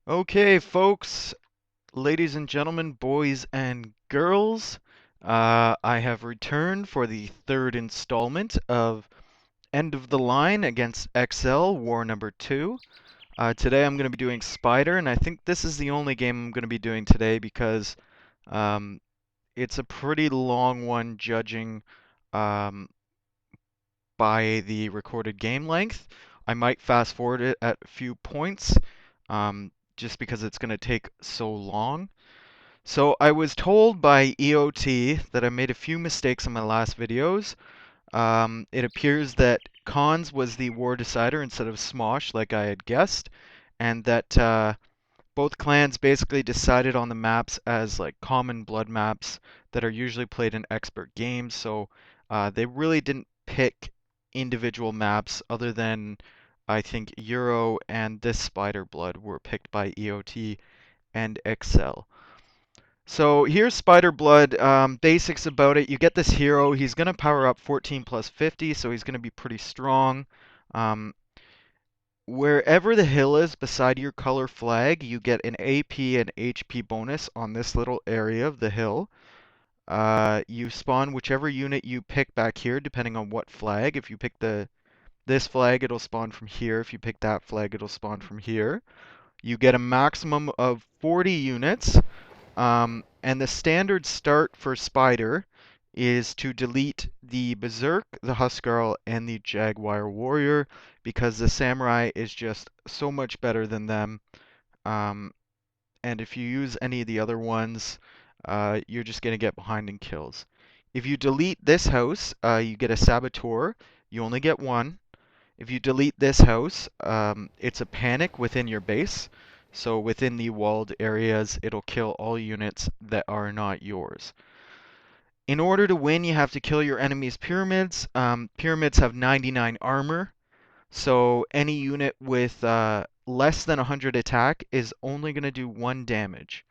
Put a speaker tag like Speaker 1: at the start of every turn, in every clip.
Speaker 1: Okay, folks, ladies and gentlemen, boys and girls, I have returned for the third installment of End of the Line against Xcel War number 2. Today I'm going to be doing Spider, and I think this is the only game I'm going to be doing today because um, it's a pretty long one judging um, by the recorded game length. I might fast forward it at a few points just because it's going to take so long. So I was told by EoT that I made a few mistakes in my last videos. It appears that Cons was the war decider instead of Smosh, like I had guessed, and that both clans basically decided on the maps as like common blood maps that are usually played in expert games. So they really didn't pick individual maps other than I think Euro and this Spider Blood were picked by EoT and Xcel. So here's Spider Blood. Basics about it. You get this hero. He's going to power up 14 plus 50, so he's going to be pretty strong. Um, Wherever the hill is beside your color flag, you get an AP and HP bonus on this little area of the hill. You spawn whichever unit you pick back here, depending on what flag. If you pick this flag, it'll spawn from here. If you pick that flag, it'll spawn from here. You get a maximum of 40 units. And the standard start for Spider is to delete the Berserk, the Huskarl, and the Jaguar Warrior because the Samurai is just so much better than them. Um, and if you use any of the other ones, you're just going to get behind in kills. If you delete this house, you get a Saboteur. You only get one. If you delete this house, it's a panic within your base. So within the walled areas, it'll kill all units that are not yours. In order to win, you have to kill your enemy's pyramids. Pyramids have 99 armor, so any unit with less than 100 attack is only going to do 1 damage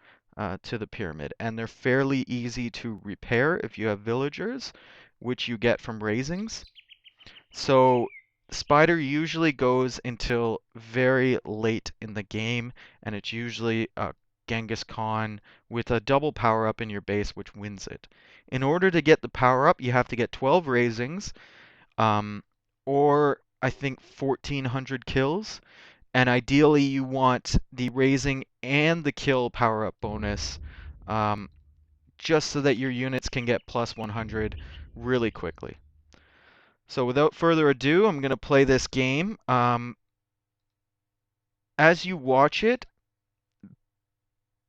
Speaker 1: to the pyramid. And they're fairly easy to repair if you have villagers, which you get from raisings. So Spider usually goes until very late in the game, and it's usually Genghis Khan with a double power up in your base, which wins it. In order to get the power up, you have to get 12 raisings, or I think 1400 kills. And ideally, you want the raising and the kill power up bonus, um, just so that your units can get plus 100 really quickly. So without further ado, I'm going to play this game. As you watch it,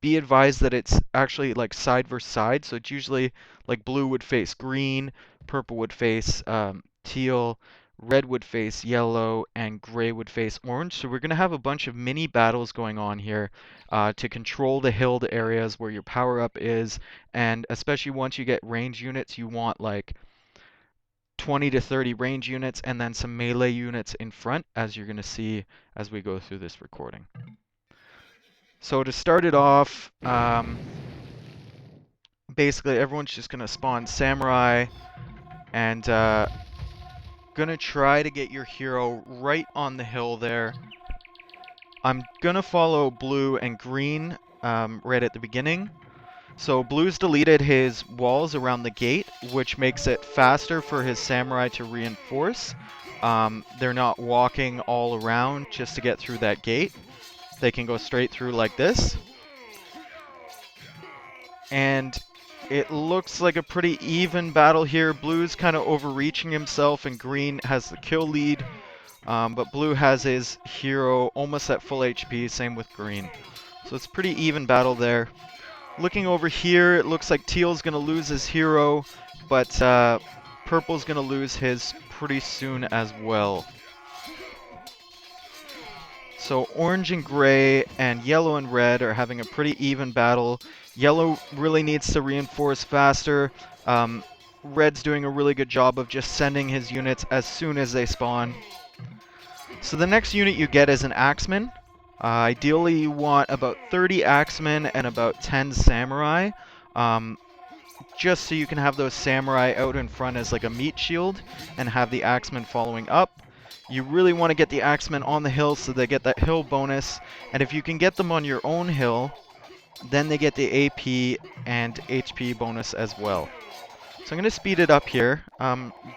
Speaker 1: be advised that it's actually like side versus side. So it's usually like blue would face green, purple would face teal, red would face yellow, and gray would face orange. So we're going to have a bunch of mini battles going on here to control the hilled areas where your power up is. And especially once you get range units, you want like 20 to 30 range units and then some melee units in front, as you're going to see as we go through this recording. So to start it off, basically everyone's just going to spawn samurai and going to try to get your hero right on the hill there. I'm going to follow blue and green right at the beginning. So blue's deleted his walls around the gate, which makes it faster for his samurai to reinforce. They're not walking all around just to get through that gate. They can go straight through like this. And it looks like a pretty even battle here. Blue's kind of overreaching himself, and green has the kill lead. But blue has his hero almost at full HP, same with green. So it's a pretty even battle there. Looking over here, it looks like teal's going to lose his hero, but purple's going to lose his pretty soon as well. So orange and gray and yellow and red are having a pretty even battle. Yellow really needs to reinforce faster. Red's doing a really good job of just sending his units as soon as they spawn. So the next unit you get is an Axeman. Ideally, you want about 30 Axemen and about 10 Samurai, just so you can have those Samurai out in front as like a meat shield and have the Axemen following up. You really want to get the axemen on the hill so they get that hill bonus. And if you can get them on your own hill, then they get the AP and HP bonus as well. So I'm going to speed it up here,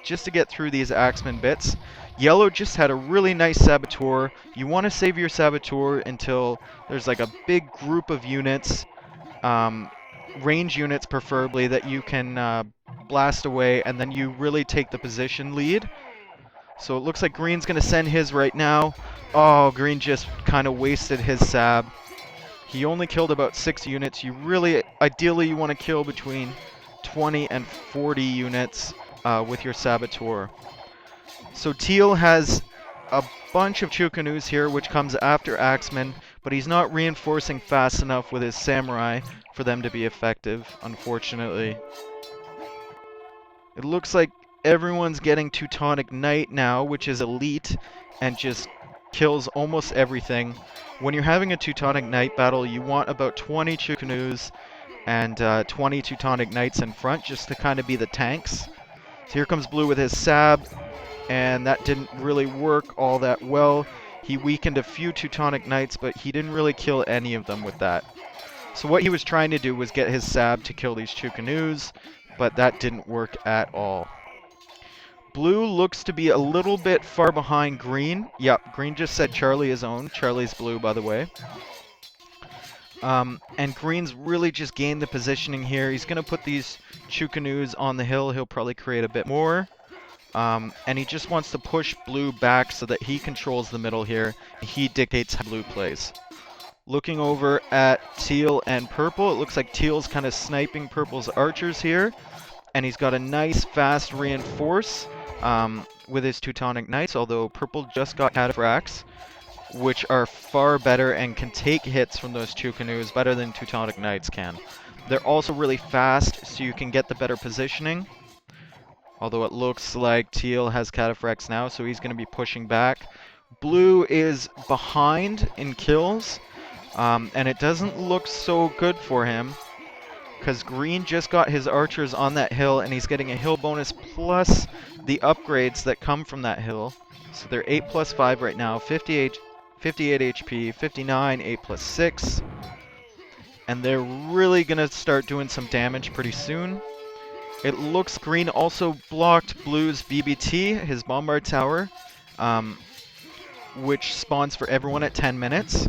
Speaker 1: just to get through these axemen bits. Yellow just had a really nice saboteur. You want to save your saboteur until there's like a big group of units, range units preferably, that you can blast away, and then you really take the position lead. So it looks like green's going to send his right now. Oh, green just kind of wasted his sab. He only killed about 6 units. You really, ideally, you want to kill between 20 and 40 units with your saboteur. So teal has a bunch of Chukanus here, which comes after axemen, but he's not reinforcing fast enough with his samurai for them to be effective, unfortunately. It looks like everyone's getting Teutonic Knight now, which is elite, and just kills almost everything. When you're having a Teutonic Knight battle, you want about 20 Chukanus and 20 Teutonic Knights in front, just to kind of be the tanks. So here comes blue with his sab, and that didn't really work all that well. He weakened a few Teutonic Knights, but he didn't really kill any of them with that. So what he was trying to do was get his sab to kill these Chukanus, but that didn't work at all. Blue looks to be a little bit far behind green. Yep, green just said Charlie is owned. Charlie's blue, by the way. And green's really just gained the positioning here. He's going to put these Chukanus on the hill. He'll probably create a bit more. And he just wants to push blue back so that he controls the middle here. He dictates how blue plays. Looking over at teal and purple, it looks like teal's kind of sniping purple's archers here. And he's got a nice fast reinforce with his Teutonic Knights, although purple just got cataphracts, which are far better and can take hits from those Chukanus better than Teutonic Knights can. They're also really fast, so you can get the better positioning. Although it looks like teal has cataphracts now, so he's going to be pushing back. Blue is behind in kills, and it doesn't look so good for him, because green just got his archers on that hill, and he's getting a hill bonus plus the upgrades that come from that hill. So they're 8 plus 5 right now, 58 HP, 59, 8 plus 6. And they're really going to start doing some damage pretty soon. It looks green also blocked blue's BBT, his bombard tower, which spawns for everyone at 10 minutes.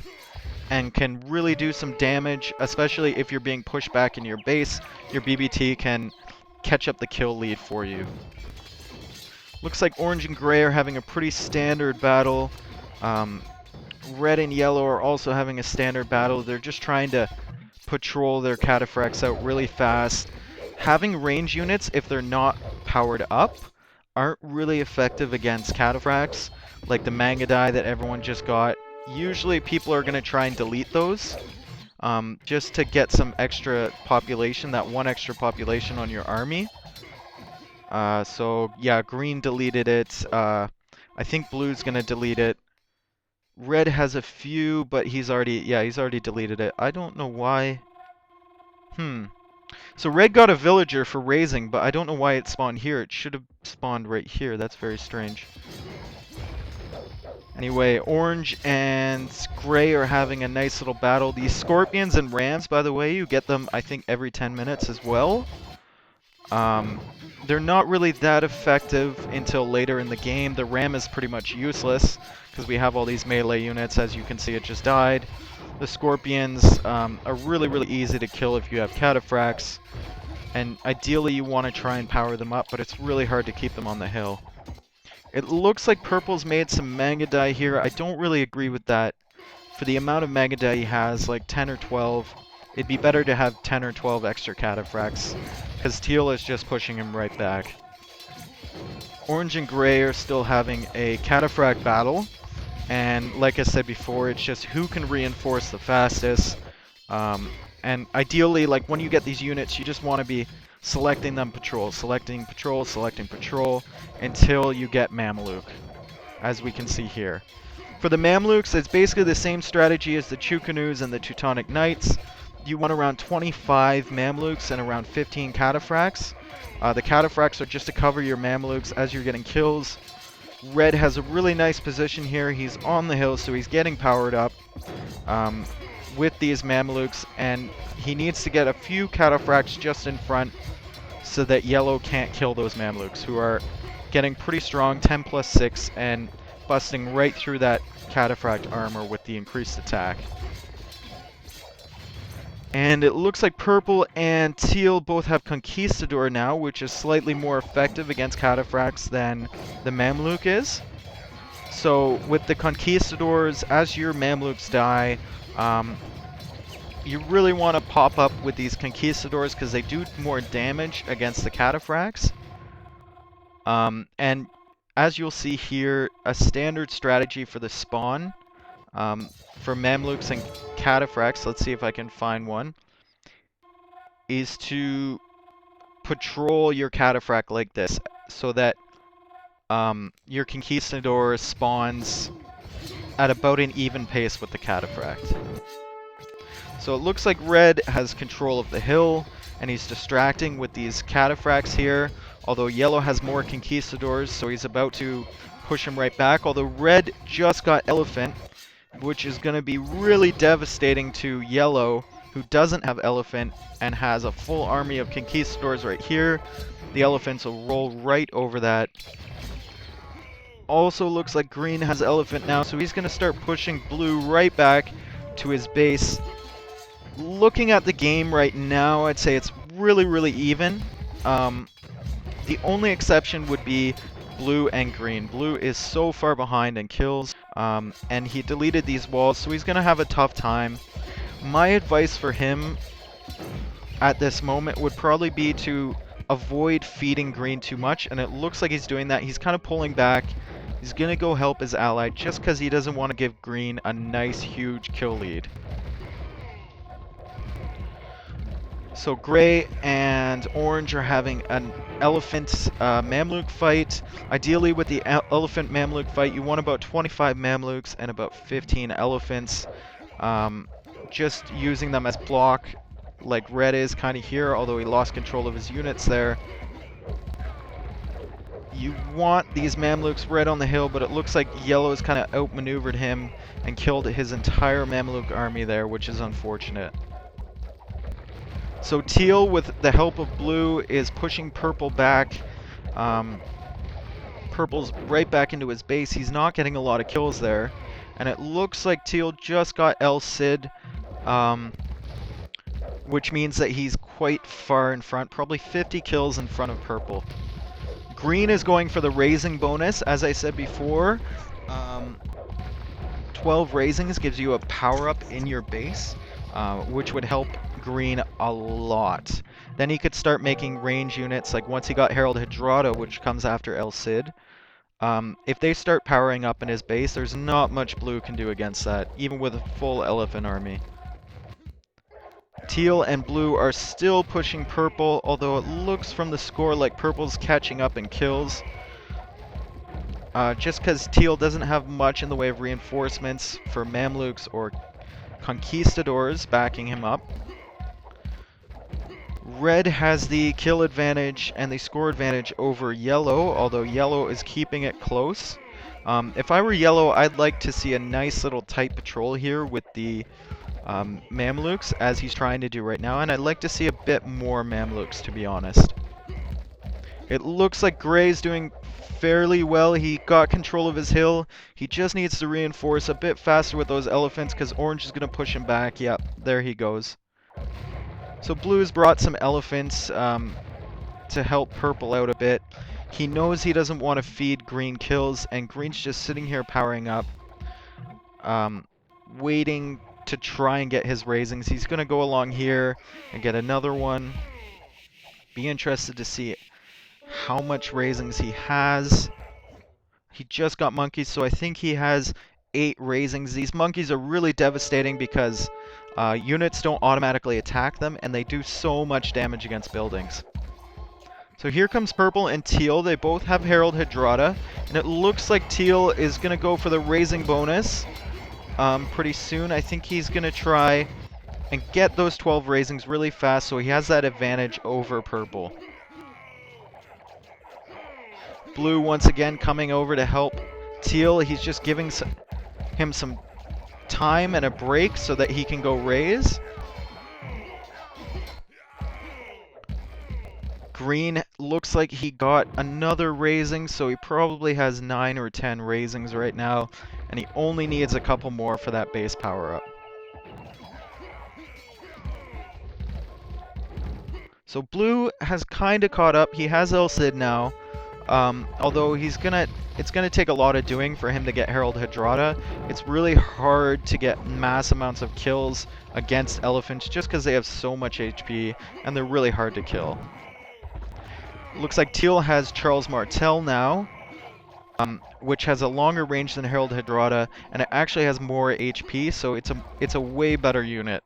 Speaker 1: And can really do some damage, especially if you're being pushed back in your base. Your BBT can catch up the kill lead for you. Looks like orange and gray are having a pretty standard battle. Red and yellow are also having a standard battle. They're just trying to patrol their cataphracts out really fast. Having range units, if they're not powered up, aren't really effective against cataphracts, like the Mangadai that everyone just got. Usually people are going to try and delete those, just to get some extra population, that one extra population on your army. So yeah, green deleted it. I think blue's going to delete it. Red has a few, but he's already deleted it. I don't know why. So red got a villager for raising, but I don't know why it spawned here. It should have spawned right here. That's very strange. Anyway, orange and gray are having a nice little battle. These scorpions and rams, by the way, you get them, I think, every 10 minutes as well. They're not really that effective until later in the game. The ram is pretty much useless because we have all these melee units. As you can see, it just died. The scorpions are really, really easy to kill if you have cataphracts. And ideally, you want to try and power them up, but it's really hard to keep them on the hill. It looks like purple's made some Mangadai here. I don't really agree with that. For the amount of Mangadai he has, like 10 or 12, it'd be better to have 10 or 12 extra cataphracts, because teal is just pushing him right back. Orange and gray are still having a cataphract battle, and like I said before, it's just who can reinforce the fastest. And ideally, like when you get these units, you just want to be selecting them patrol, selecting patrol, until you get Mameluke, as we can see here. For the Mamluks, it's basically the same strategy as the Chukanus and the Teutonic Knights. You want around 25 Mamluks and around 15 cataphracts. The cataphracts are just to cover your Mamluks as you're getting kills. Red has a really nice position here. He's on the hill, so he's getting powered up with these Mamelukes, and he needs to get a few cataphracts just in front so that yellow can't kill those Mamelukes, who are getting pretty strong, 10 plus 6, and busting right through that cataphract armor with the increased attack. And it looks like purple and teal both have Conquistador now, which is slightly more effective against cataphracts than the Mamluk is. So with the Conquistadors, as your Mamluks die, you really want to pop up with these Conquistadors because they do more damage against the cataphracts. And as you'll see here, a standard strategy for the spawn for Mamluks and cataphracts, let's see if I can find one, is to patrol your cataphract like this so that your Conquistador spawns at about an even pace with the cataphract. So it looks like red has control of the hill, and he's distracting with these cataphracts here, although yellow has more Conquistadors, so he's about to push him right back, although red just got elephant, which is going to be really devastating to yellow, who doesn't have elephant and has a full army of Conquistadors right here. The elephants will roll right over that. Also looks like green has elephant now, so he's going to start pushing blue right back to his base. Looking at the game right now, I'd say it's really, really even. The only exception would be blue and green. Blue is so far behind in kills, and he deleted these walls, so he's going to have a tough time. My advice for him at this moment would probably be to avoid feeding green too much, and it looks like he's doing that. He's kind of pulling back. He's going to go help his ally just because he doesn't want to give green a nice, huge kill lead. So gray and orange are having an elephant Mamluk fight. Ideally with the elephant Mamluk fight, you want about 25 Mamluks and about 15 elephants. Just using them as block, like red is kind of here, although he lost control of his units there. You want these Mamluks red on the hill, but it looks like yellow has kind of outmaneuvered him and killed his entire Mamluk army there, which is unfortunate. So teal, with the help of blue, is pushing purple back. Purple's right back into his base. He's not getting a lot of kills there. And it looks like teal just got El Cid, which means that he's quite far in front, probably 50 kills in front of purple. Green is going for the raising bonus. As I said before, 12 raisings gives you a power-up in your base, which would help green a lot. Then he could start making range units, like once he got Herald Hydrata, which comes after El Cid. If they start powering up in his base, there's not much blue can do against that, even with a full elephant army. Teal and blue are still pushing purple, although it looks from the score like purple's catching up in kills. Just because teal doesn't have much in the way of reinforcements for Mamluks or Conquistadors backing him up. Red has the kill advantage and the score advantage over yellow, although yellow is keeping it close. If I were yellow, I'd like to see a nice little tight patrol here with the Mamluks, as he's trying to do right now, and I'd like to see a bit more Mamluks, to be honest. It looks like Gray's doing fairly well. He got control of his hill. He just needs to reinforce a bit faster with those elephants, because Orange is going to push him back. Yep, there he goes. So Blue's brought some elephants to help Purple out a bit. He knows he doesn't want to feed Green kills, and Green's just sitting here powering up, waiting to try and get his raisings. He's going to go along here and get another one. Be interested to see how much raisings he has. He just got monkeys, so I think he has 8 raisings. These monkeys are really devastating because units don't automatically attack them, and they do so much damage against buildings. So here comes Purple and Teal. They both have Herald Hydrata, and it looks like Teal is going to go for the raising bonus pretty soon. I think he's going to try and get those 12 raisings really fast, so he has that advantage over Purple. Blue once again coming over to help Teal. He's just giving him some time and a break so that he can go raise. Green looks like he got another raising, so he probably has 9 or 10 raisings right now, and he only needs a couple more for that base power up. So Blue has kind of caught up. He has El Cid now, although it's gonna take a lot of doing for him to get Herald Hydrata. It's really hard to get mass amounts of kills against elephants just because they have so much HP and they're really hard to kill. Looks like Teal has Charles Martel now, which has a longer range than Herald Hydrata, and it actually has more HP, so it's a way better unit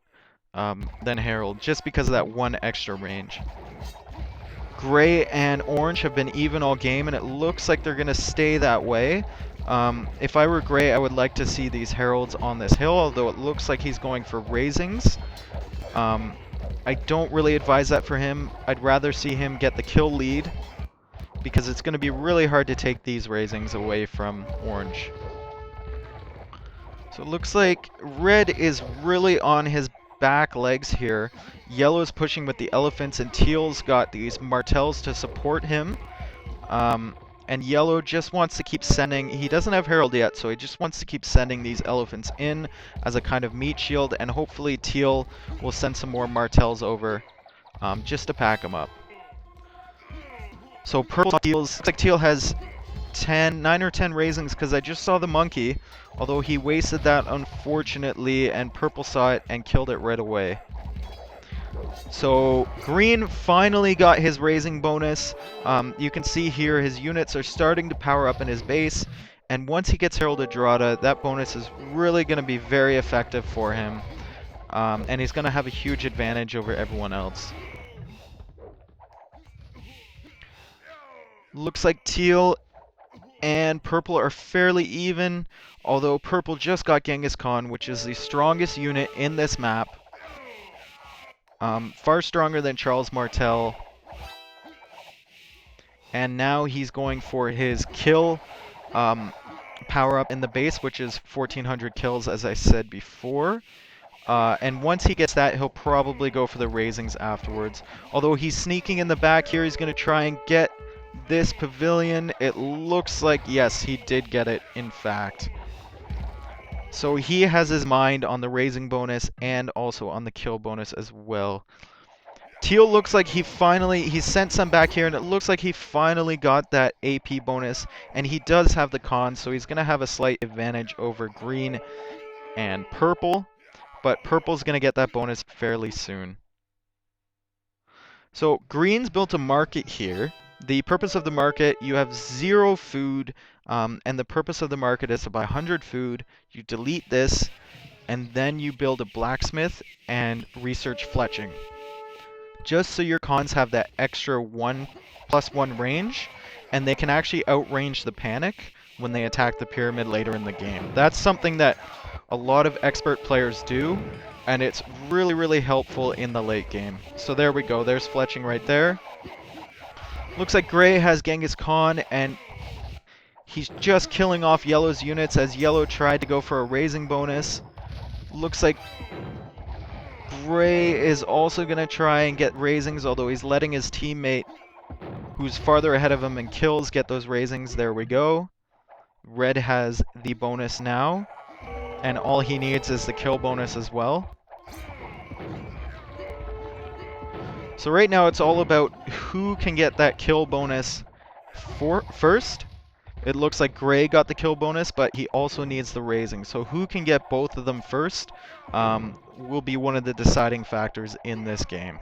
Speaker 1: than Herald, just because of that one extra range. Gray and Orange have been even all game, and it looks like they're going to stay that way. If I were Gray, I would like to see these Heralds on this hill, although it looks like he's going for raisings. I don't really advise that for him. I'd rather see him get the kill lead, because it's going to be really hard to take these raisings away from Orange. So it looks like Red is really on his back legs here. Yellow's pushing with the elephants, and Teal's got these Martels to support him. And Yellow just wants to keep sending... He doesn't have Herald yet, so he just wants to keep sending these elephants in as a kind of meat shield, and hopefully Teal will send some more Martels over just to pack them up. So Purple looks like Teal has 9 or 10 raisings, because I just saw the monkey, although he wasted that unfortunately, and Purple saw it and killed it right away. So Green finally got his raising bonus. You can see here his units are starting to power up in his base, and once he gets Herald Hydrata, that bonus is really going to be very effective for him, and he's going to have a huge advantage over everyone else. Looks like Teal and Purple are fairly even, although Purple just got Genghis Khan, which is the strongest unit in this map. Far stronger than Charles Martel. And now he's going for his kill power up in the base, which is 1400 kills, as I said before. And once he gets that, he'll probably go for the raisings afterwards. Although he's sneaking in the back here, he's going to try and get this pavilion. It looks like, yes, he did get it, in fact. So he has his mind on the raising bonus and also on the kill bonus as well. Teal looks like he sent some back here, and it looks like he finally got that AP bonus, and he does have the con, so he's going to have a slight advantage over Green and Purple, but Purple's going to get that bonus fairly soon. So Green's built a market here. The purpose of the market, you have 0 food, and the purpose of the market is to buy 100 food. You delete this, and then you build a blacksmith and research fletching, just so your cons have that extra 1+1 range, and they can actually outrange the panic when they attack the pyramid later in the game. That's something that a lot of expert players do, and it's really, really helpful in the late game. So there we go, there's fletching right there. Looks like Gray has Genghis Khan, and he's just killing off Yellow's units as Yellow tried to go for a raising bonus. Looks like Gray is also going to try and get raisings, although he's letting his teammate, who's farther ahead of him in kills, get those raisings. There we go. Red has the bonus now, and all he needs is the kill bonus as well. So right now it's all about who can get that kill bonus first. It looks like Gray got the kill bonus, but he also needs the raising. So who can get both of them first will be one of the deciding factors in this game.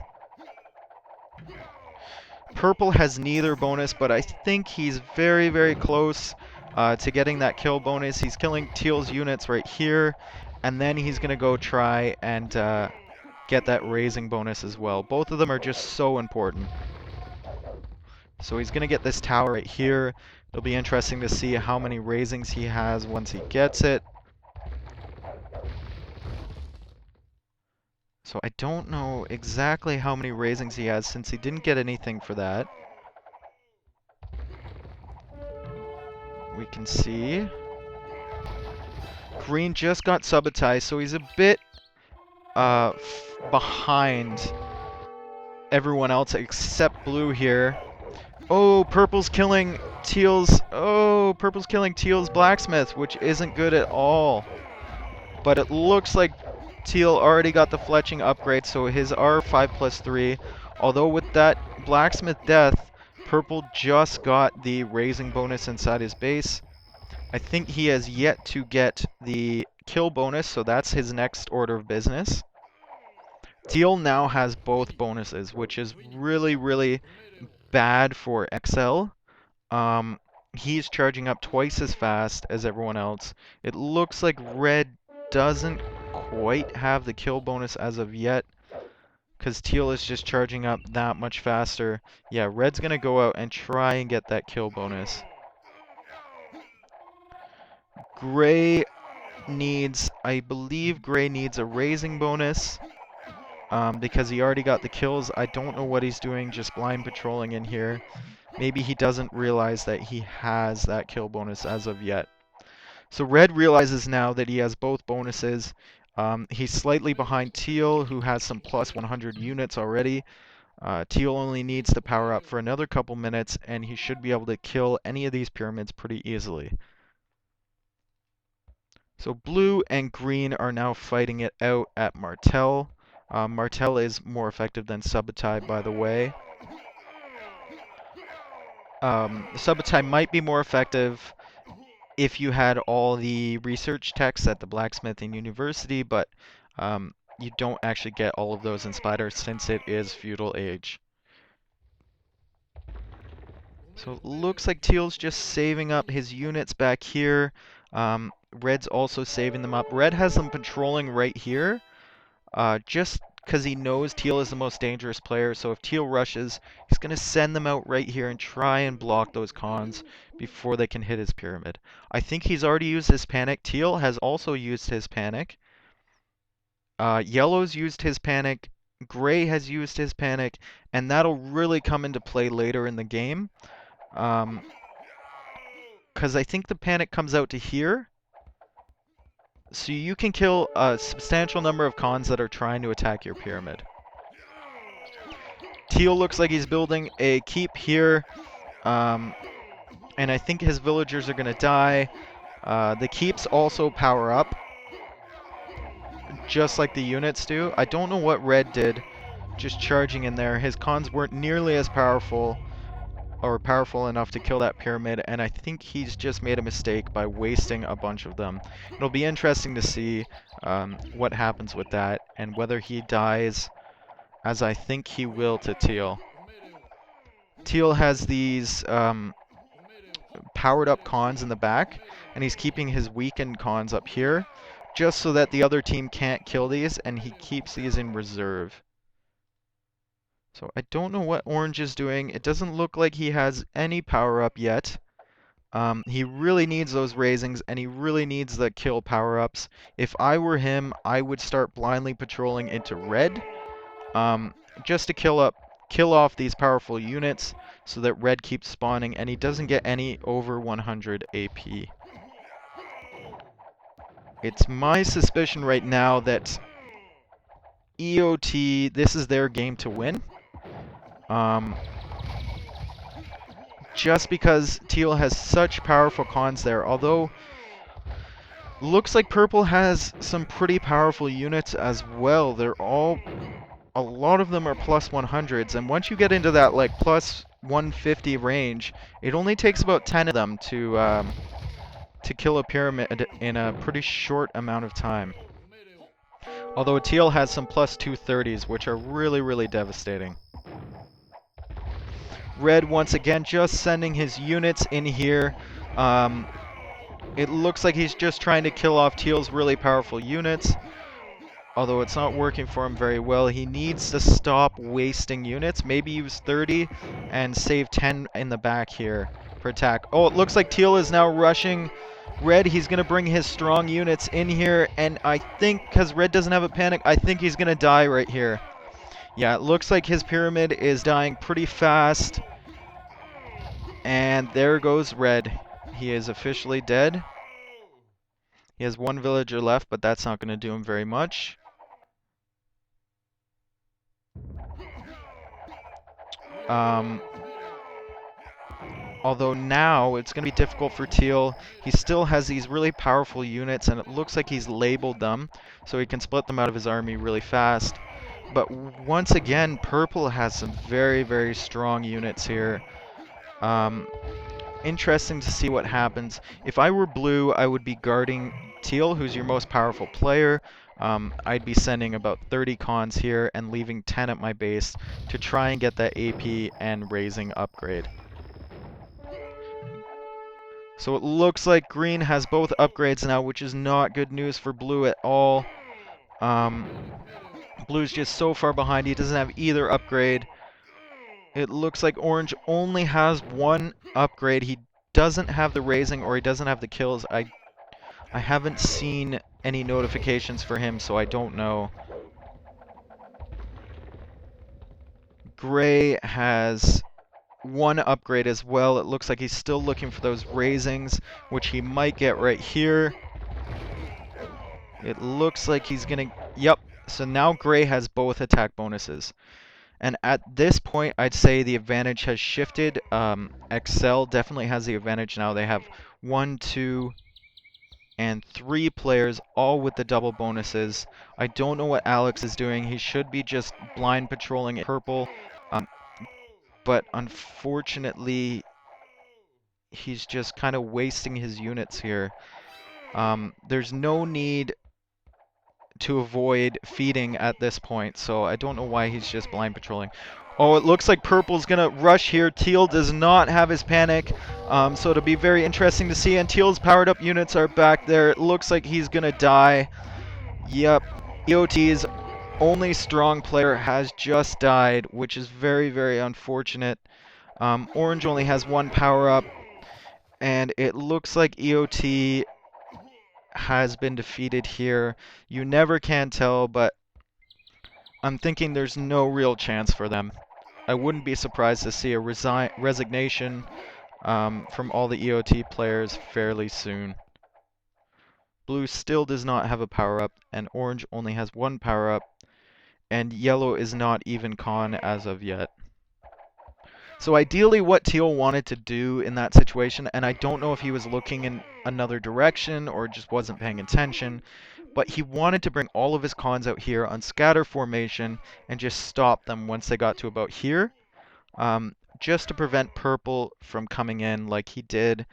Speaker 1: Purple has neither bonus, but I think he's very, very close to getting that kill bonus. He's killing Teal's units right here, and then he's going to go try and get that raising bonus as well. Both of them are just so important. So he's going to get this tower right here. It'll be interesting to see how many raisings he has once he gets it. So I don't know exactly how many raisings he has, since he didn't get anything for that. we can see. Green just got subitized, so he's a bit behind everyone else except blue here. Oh, purple's killing teal's... Oh, purple's killing teal's blacksmith, which isn't good at all. But it looks like teal already got the fletching upgrade, so his R 5+3. Although with that blacksmith death, purple just got the raising bonus inside his base. I think he has yet to get the kill bonus, so that's his next order of business. Teal now has both bonuses, which is really, really bad for Xcel. He's charging up twice as fast as everyone else. It looks like red doesn't quite have the kill bonus as of yet, because teal is just charging up that much faster. Yeah, red's gonna go out and try and get that kill bonus. Gray needs, I believe gray needs a raising bonus, because he already got the kills. I don't know what he's doing, just blind patrolling in here. Maybe he doesn't realize that he has that kill bonus as of yet. So red realizes now that he has both bonuses. He's slightly behind teal, who has some plus 100 units already. Teal only needs to power up for another couple minutes, and he should be able to kill any of these pyramids pretty easily. So blue and green are now fighting it out at Martel. Martel is more effective than Subutai, by the way. Subutai might be more effective if you had all the research texts at the blacksmithing university, but you don't actually get all of those in Spider since it is feudal age. So it looks like teal's just saving up his units back here. Red's also saving them up. Red has them patrolling right here, just because he knows teal is the most dangerous player. So if teal rushes, he's going to send them out right here and try and block those cons before they can hit his pyramid. I think he's already used his panic. Teal has also used his panic. Yellow's used his panic. Gray has used his panic, and that'll really come into play later in the game. Because I think the panic comes out to here. So you can kill a substantial number of cons that are trying to attack your pyramid. Teal looks like he's building a keep here. And I think his villagers are going to die. The keeps also power up, just like the units do. I don't know what red did, just charging in there. His cons weren't nearly as powerful, or powerful enough to kill that pyramid, and I think he's just made a mistake by wasting a bunch of them. It'll be interesting to see what happens with that, and whether he dies, as I think he will, to teal. Teal has these powered up cons in the back, and he's keeping his weakened cons up here, just so that the other team can't kill these, and he keeps these in reserve. So I don't know what orange is doing. It doesn't look like he has any power up yet. He really needs those raisings, and he really needs the kill power-ups. If I were him, I would start blindly patrolling into red, just to kill off these powerful units, so that red keeps spawning, and he doesn't get any over 100 AP. It's my suspicion right now that EoT, this is their game to win. Just because teal has such powerful cons there, although looks like purple has some pretty powerful units as well. A lot of them are plus 100s, and once you get into that like plus 150 range, it only takes about 10 of them to kill a pyramid in a pretty short amount of time. Although teal has some plus 230s, which are really, really devastating. Red, once again, just sending his units in here. It looks like he's just trying to kill off teal's really powerful units. Although it's not working for him very well. He needs to stop wasting units. Maybe use 30 and save 10 in the back here for attack. Oh, it looks like teal is now rushing red. He's going to bring his strong units in here. And I think, because red doesn't have a panic, I think he's going to die right here. Yeah, it looks like his pyramid is dying pretty fast. And there goes red. He is officially dead. He has one villager left, but that's not going to do him very much. Although now it's going to be difficult for Teal. He still has these really powerful units, and it looks like he's labeled them, so he can split them out of his army really fast. But once again, Purple has some very, very strong units here. Interesting to see what happens. If I were Blue, I would be guarding Teal, who's your most powerful player. I'd be sending about 30 cons here and leaving 10 at my base to try and get that AP and raising upgrade. So it looks like Green has both upgrades now, which is not good news for Blue at all. Blue's just so far behind, he doesn't have either upgrade. It looks like Orange only has one upgrade. He doesn't have the raising, or he doesn't have the kills. I haven't seen any notifications for him, so I don't know. Gray has one upgrade as well. It looks like he's still looking for those raisings, which he might get right here. It looks like he's gonna... Yep. So now Gray has both attack bonuses. And at this point, I'd say the advantage has shifted. Xcel definitely has the advantage now. They have 1, 2, and 3 players, all with the double bonuses. I don't know what Alex is doing. He should be just blind patrolling Purple. But unfortunately, he's just kind of wasting his units here. There's no need to avoid feeding at this point, so I don't know why he's just blind patrolling. Oh, it looks like Purple's gonna rush here. Teal does not have his panic, so it'll be very interesting to see. And Teal's powered up units are back there. It looks like he's gonna die. Yep, EoT's only strong player has just died, which is very, very unfortunate. Orange only has one power up, and it looks like EoT has been defeated here. You never can tell, but I'm thinking there's no real chance for them. I wouldn't be surprised to see a resignation from all the EoT players fairly soon. Blue still does not have a power-up, and Orange only has one power-up, and Yellow is not even con as of yet. So ideally what Teal wanted to do in that situation, and I don't know if he was looking in another direction or just wasn't paying attention, but he wanted to bring all of his cons out here on scatter formation and just stop them once they got to about here, just to prevent Purple from coming in like he did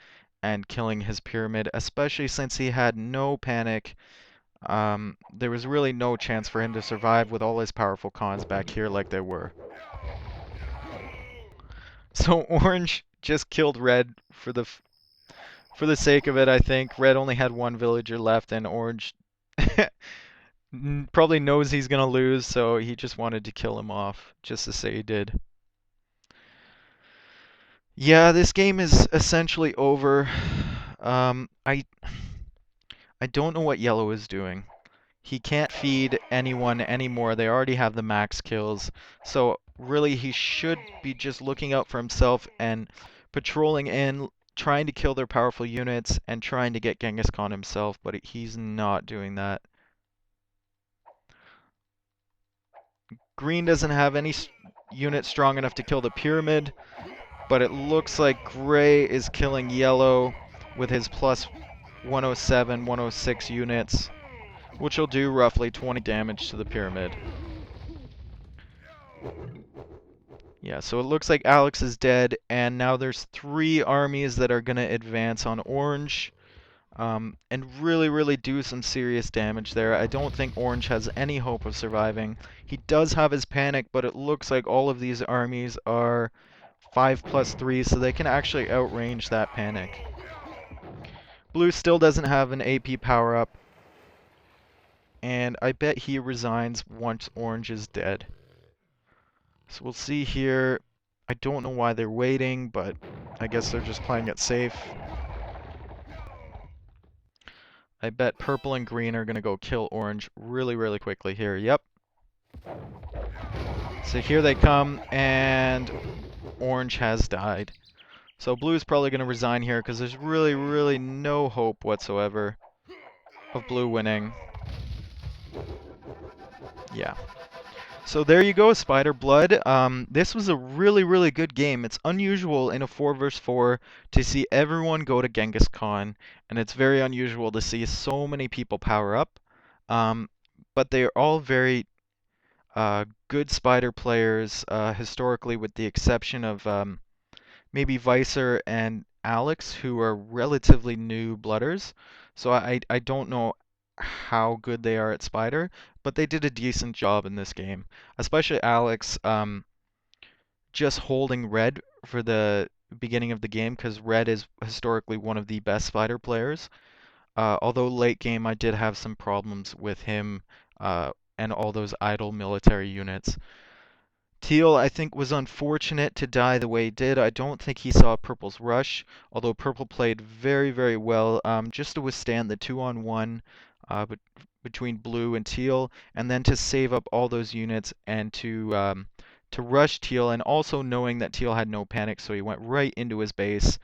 Speaker 1: and killing his pyramid, especially since he had no panic. There was really no chance for him to survive with all his powerful cons back here like they were. So Orange just killed Red for the sake of it, I think. Red only had one villager left, and Orange probably knows he's gonna lose, so he just wanted to kill him off, just to say he did. Yeah, this game is essentially over. I don't know what Yellow is doing. He can't feed anyone anymore. They already have the max kills. So really he should be just looking out for himself and patrolling in, trying to kill their powerful units and trying to get Genghis Khan himself, but he's not doing that. Green doesn't have any unit strong enough to kill the pyramid, but it looks like Gray is killing Yellow with his plus 107, 106 units, which will do roughly 20 damage to the pyramid. Yeah, so it looks like Alex is dead, and now there's 3 armies that are going to advance on Orange, and really, really do some serious damage there. I don't think Orange has any hope of surviving. He does have his panic, but it looks like all of these armies are 5+3, so they can actually outrange that panic. Blue still doesn't have an AP power-up, and I bet he resigns once Orange is dead. So we'll see here. I don't know why they're waiting, but I guess they're just playing it safe. I bet Purple and Green are going to go kill Orange really, really quickly here. Yep. So here they come, and Orange has died. So blue is probably going to resign here because there's really, really no hope whatsoever of blue winning. Yeah. So there you go, Spider Blood. This was a really, really good game. It's unusual in a 4 versus 4 to see everyone go to Genghis Khan, and it's very unusual to see so many people power up. Um, but they are all very good Spider players, historically, with the exception of maybe Vicer and Alex, who are relatively new Blooders. So I don't know how good they are at Spider, but they did a decent job in this game. Especially Alex, just holding red for the beginning of the game because red is historically one of the best Spider players. Although late game I did have some problems with him and all those idle military units. Teal, I think, was unfortunate to die the way he did. I don't think he saw Purple's rush, although Purple played very, very well just to withstand the 2-on-1 between Blue and Teal, and then to save up all those units and to rush Teal, and also knowing that Teal had no panic, so he went right into his base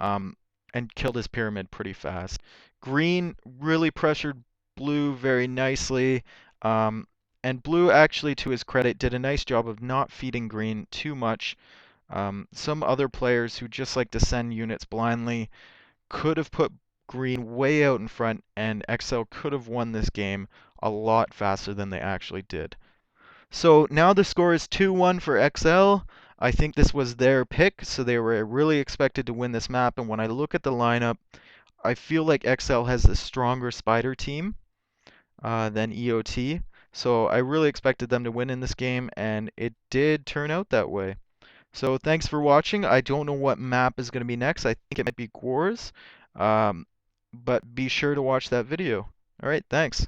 Speaker 1: um, and killed his pyramid pretty fast. Green really pressured Blue very nicely. Um, and Blue, actually, to his credit, did a nice job of not feeding Green too much. Some other players who just like to send units blindly could have put Green way out in front, and Xcel could have won this game a lot faster than they actually did. So now the score is 2-1 for Xcel. I think this was their pick, so they were really expected to win this map. And when I look at the lineup, I feel like Xcel has a stronger Spider team than EoT. So I really expected them to win in this game, and it did turn out that way. So thanks for watching. I don't know what map is going to be next. I think it might be Gores. But be sure to watch that video. All right, thanks.